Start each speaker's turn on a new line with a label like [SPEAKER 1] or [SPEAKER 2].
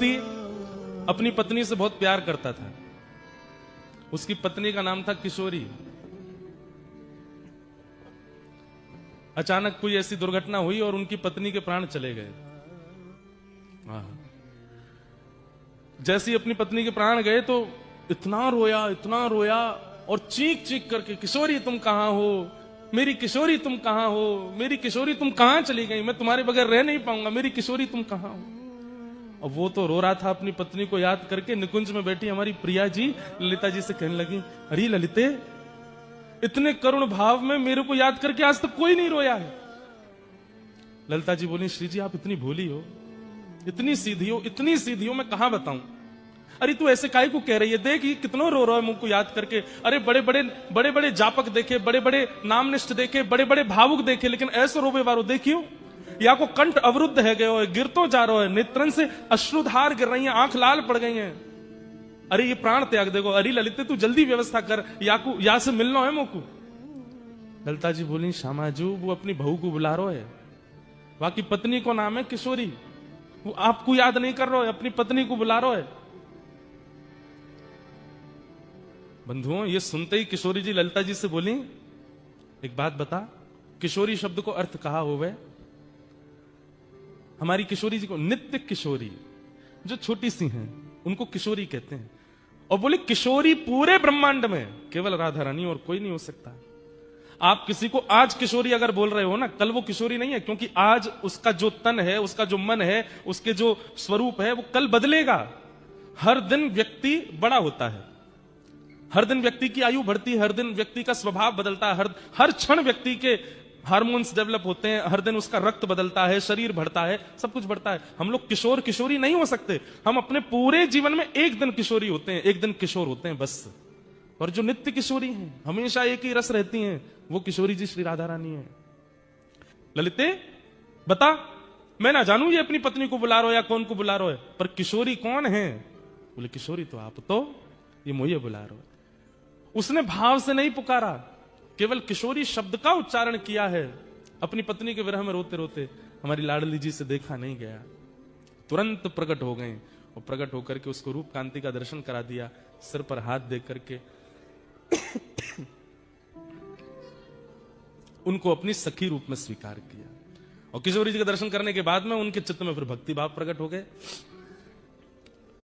[SPEAKER 1] व्यक्ति अपनी पत्नी से बहुत प्यार करता था। उसकी पत्नी का नाम था किशोरी। अचानक कोई ऐसी दुर्घटना हुई और उनकी पत्नी के प्राण चले गए। जैसे ही अपनी पत्नी के प्राण गए तो इतना रोया और चीख चीख करके, किशोरी तुम कहां हो, मेरी किशोरी तुम कहां हो, मेरी किशोरी तुम कहां चली गई, मैं तुम्हारे बगैर रह नहीं पाऊंगा, मेरी किशोरी तुम कहां हो। और वो तो रो रहा था अपनी पत्नी को याद करके। निकुंज में बैठी हमारी प्रिया जी ललिता जी से कहने लगी, अरे ललिते, इतने करुण भाव में मेरे को याद करके आज तक कोई नहीं रोया है। ललिता जी बोली, श्री जी आप इतनी भोली हो, इतनी सीधी हो, मैं कहां बताऊं। अरे तू ऐसे काहे को कह रही है, देख ये कितना रो रहा है मुझको याद करके। अरे बड़े बड़े जापक देखे, बड़े बड़े नामनिष्ठ देखे, बड़े बड़े भावुक देखे, लेकिन ऐसे रोवे वारो देखियो, या को कंठ अवरुद्ध है गयो है, गिर तो जा रहा है, नेत्रन से अश्रुधार गिर रही है, आंख लाल पड़ गई है। अरे ये प्राण त्याग देखो। अरे ललिते तू जल्दी व्यवस्था कर, या से मिलना है मोकू। ललिता जी बोली, श्यामाजू वो अपनी बहू को बुला रहा है, बाकी पत्नी को नाम है किशोरी, वो आपको याद नहीं कर रहा है, अपनी पत्नी को बुला रहा है। बंधुओं ये सुनते ही किशोरी जी ललिता जी से बोली, एक बात बता, किशोरी शब्द को अर्थ कहा होवे। हमारी किशोरी जी को, नित्य किशोरी जो छोटी सी हैं उनको किशोरी कहते हैं। और बोले किशोरी पूरे ब्रह्मांड में केवल राधा रानी और कोई नहीं हो सकता। आप किसी को आज किशोरी अगर बोल रहे हो ना, कल वो किशोरी नहीं है, क्योंकि आज उसका जो तन है, उसका जो मन है, उसके जो स्वरूप है, वो कल बदलेगा। हर दिन व्यक्ति बड़ा होता है, हर दिन व्यक्ति की आयु बढ़ती है, हर दिन व्यक्ति का स्वभाव बदलता है, हर क्षण व्यक्ति के हार्मोन्स डेवलप होते हैं, हर दिन उसका रक्त बदलता है, शरीर बढ़ता है, सब कुछ बढ़ता है। हम लोग किशोर किशोरी नहीं हो सकते। हम अपने पूरे जीवन में एक दिन किशोरी होते हैं, एक दिन किशोर होते हैं बस। और जो नित्य किशोरी हैं, हमेशा एक ही रस रहती हैं, वो किशोरी जी श्री राधा रानी है। ललिते बता, मैं ना जानू ये अपनी पत्नी को बुला रहा हो या कौन को बुला रहा है, पर किशोरी कौन है। बोले किशोरी तो आप, तो ये मुझे बुला रहा है। उसने भाव से नहीं पुकारा, केवल किशोरी शब्द का उच्चारण किया है। अपनी पत्नी के विरह में रोते रोते हमारी लाडली जी से देखा नहीं गया, तुरंत प्रकट हो गए और प्रकट होकर के उसको रूप कांति का दर्शन करा दिया, सिर पर हाथ दे करके उनको अपनी सखी रूप में स्वीकार किया। और किशोरी जी का दर्शन करने के बाद में उनके चित्त में फिर भक्ति भाव प्रकट हो गए।